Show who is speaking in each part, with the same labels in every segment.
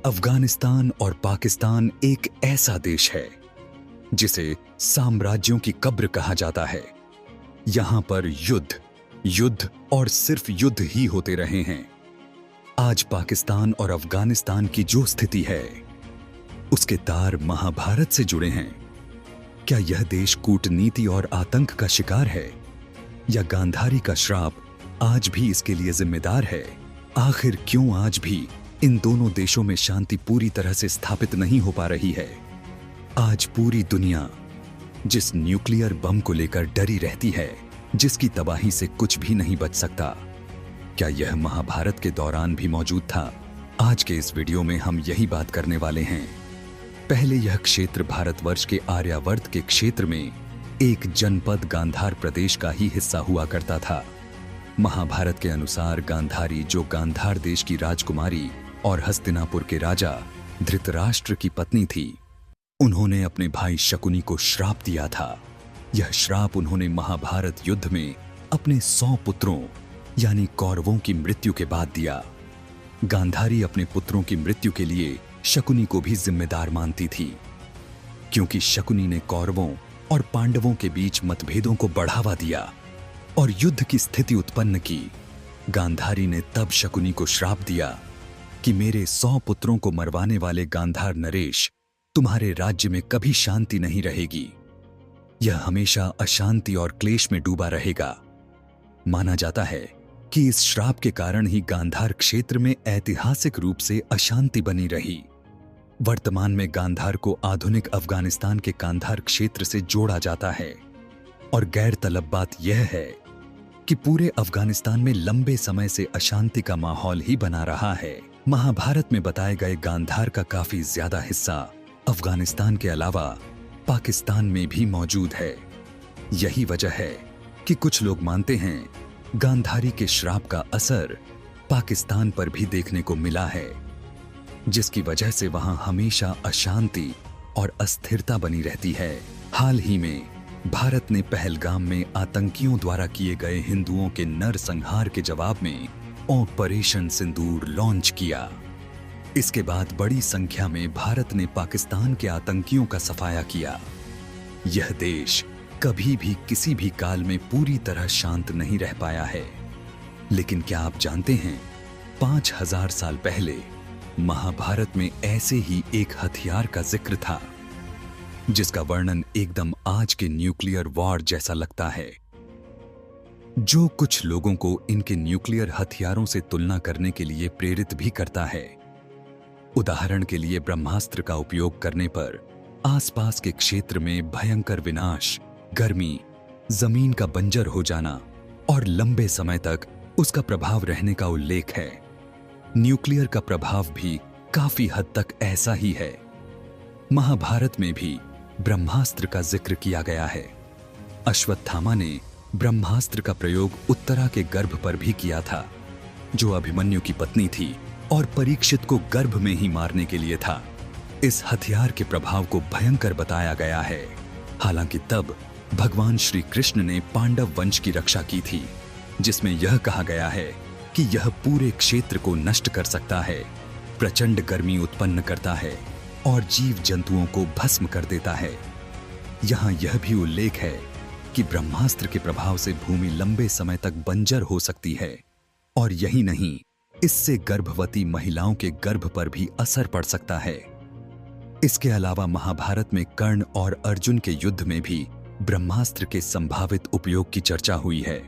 Speaker 1: अफगानिस्तान और पाकिस्तान एक ऐसा देश है जिसे साम्राज्यों की कब्र कहा जाता है। यहां पर युद्ध, युद्ध और सिर्फ युद्ध ही होते रहे हैं। आज पाकिस्तान और अफगानिस्तान की जो स्थिति है, उसके तार महाभारत से जुड़े हैं। क्या यह देश कूटनीति और आतंक का शिकार है, या गांधारी का श्राप आज भी इसके लिए जिम्मेदार है? आखिर क्यों आज भी इन दोनों देशों में शांति पूरी तरह से स्थापित नहीं हो पा रही है? आज पूरी दुनिया जिस न्यूक्लियर बम को लेकर डरी रहती है, जिसकी तबाही से कुछ भी नहीं बच सकता, क्या यह महाभारत के दौरान भी मौजूद था? आज के इस वीडियो में हम यही बात करने वाले हैं। पहले यह क्षेत्र भारतवर्ष के आर्यावर्त के क्षेत्र में एक जनपद गांधार प्रदेश का ही हिस्सा हुआ करता था। महाभारत के अनुसार गांधारी, जो गांधार देश की राजकुमारी और हस्तिनापुर के राजा धृतराष्ट्र की पत्नी थी, उन्होंने अपने भाई शकुनी को श्राप दिया था। यह श्राप उन्होंने महाभारत युद्ध में अपने 100 पुत्रों यानी कौरवों की मृत्यु के बाद दिया। गांधारी अपने पुत्रों की मृत्यु के लिए शकुनी को भी जिम्मेदार मानती थी, क्योंकि शकुनी ने कौरवों और पांडवों के बीच मतभेदों को बढ़ावा दिया और युद्ध की स्थिति उत्पन्न की। गांधारी ने तब शकुनी को श्राप दिया कि मेरे 100 पुत्रों को मरवाने वाले गांधार नरेश, तुम्हारे राज्य में कभी शांति नहीं रहेगी। यह हमेशा अशांति और क्लेश में डूबा रहेगा। माना जाता है कि इस श्राप के कारण ही गांधार क्षेत्र में ऐतिहासिक रूप से अशांति बनी रही। वर्तमान में गांधार को आधुनिक अफगानिस्तान के गांधार क्षेत्र से जोड़ा जाता है। और गैरतलब बात यह है कि पूरे अफगानिस्तान में लंबे समय से अशांति का माहौल ही बना रहा है। महाभारत में बताए गए गांधार का काफी ज्यादा हिस्सा अफगानिस्तान के अलावा पाकिस्तान में भी मौजूद है। यही वजह है कि कुछ लोग मानते हैं गांधारी के श्राप का असर पाकिस्तान पर भी देखने को मिला है, जिसकी वजह से वहां हमेशा अशांति और अस्थिरता बनी रहती है। हाल ही में भारत ने पहलगाम में आतंकियों द्वारा किए गए हिंदुओं के नरसंहार के जवाब में ऑपरेशन सिंदूर लॉन्च किया। इसके बाद बड़ी संख्या में भारत ने पाकिस्तान के आतंकियों का सफाया किया। यह देश कभी भी किसी भी काल में पूरी तरह शांत नहीं रह पाया है। लेकिन क्या आप जानते हैं, 5000 साल पहले महाभारत में ऐसे ही एक हथियार का जिक्र था, जिसका वर्णन एकदम आज के न्यूक्लियर वॉर जैसा लगता है, जो कुछ लोगों को इनके न्यूक्लियर हथियारों से तुलना करने के लिए प्रेरित भी करता है। उदाहरण के लिए, ब्रह्मास्त्र का उपयोग करने पर आसपास के क्षेत्र में भयंकर विनाश, गर्मी, जमीन का बंजर हो जाना और लंबे समय तक उसका प्रभाव रहने का उल्लेख है। न्यूक्लियर का प्रभाव भी काफी हद तक ऐसा ही है। महाभारत में भी ब्रह्मास्त्र का जिक्र किया गया है। अश्वत्थामा ने ब्रह्मास्त्र का प्रयोग उत्तरा के गर्भ पर भी किया था, जो अभिमन्यु की पत्नी थी और परीक्षित को गर्भ में ही मारने के लिए था। इस हथियार के प्रभाव को भयंकर बताया गया है। हालांकि तब भगवान श्री कृष्ण ने पांडव वंश की रक्षा की थी, जिसमें यह कहा गया है कि यह पूरे क्षेत्र को नष्ट कर सकता है, प्रचंड गर्मी उत्पन्न करता है और जीव जंतुओं को भस्म कर देता है। यहां यह भी उल्लेख है कि ब्रह्मास्त्र के प्रभाव से भूमि लंबे समय तक बंजर हो सकती है, और यही नहीं, इससे गर्भवती महिलाओं के गर्भ पर भी असर पड़ सकता है। इसके अलावा महाभारत में कर्ण और अर्जुन के युद्ध में भी ब्रह्मास्त्र के संभावित उपयोग की चर्चा हुई है।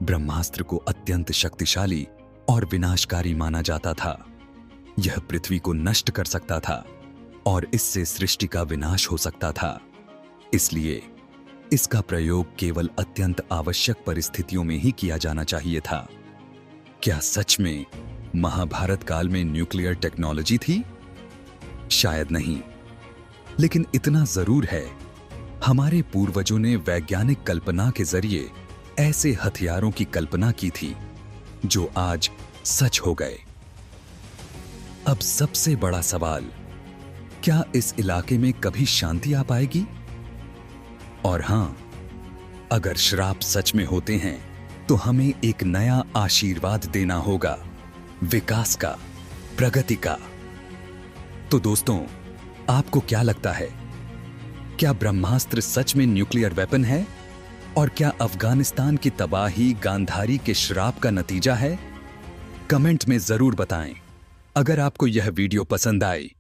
Speaker 1: ब्रह्मास्त्र को अत्यंत शक्तिशाली और विनाशकारी माना जाता था। यह पृथ्वी को नष्ट कर सकता था और इससे सृष्टि का विनाश हो सकता था। इसलिए इसका प्रयोग केवल अत्यंत आवश्यक परिस्थितियों में ही किया जाना चाहिए था। क्या सच में महाभारत काल में न्यूक्लियर टेक्नोलॉजी थी? शायद नहीं, लेकिन इतना जरूर है, हमारे पूर्वजों ने वैज्ञानिक कल्पना के जरिए ऐसे हथियारों की कल्पना की थी जो आज सच हो गए। अब सबसे बड़ा सवाल, क्या इस इलाके में कभी शांति आ पाएगी? और हां, अगर श्राप सच में होते हैं तो हमें एक नया आशीर्वाद देना होगा, विकास का, प्रगति का। तो दोस्तों, आपको क्या लगता है? क्या ब्रह्मास्त्र सच में न्यूक्लियर वेपन है? और क्या अफगानिस्तान की तबाही गांधारी के श्राप का नतीजा है? कमेंट में जरूर बताएं। अगर आपको यह वीडियो पसंद आई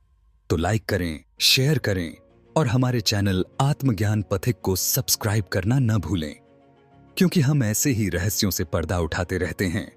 Speaker 1: तो लाइक करें, शेयर करें और हमारे चैनल आत्मज्ञान पथिक को सब्सक्राइब करना न भूलें, क्योंकि हम ऐसे ही रहस्यों से पर्दा उठाते रहते हैं।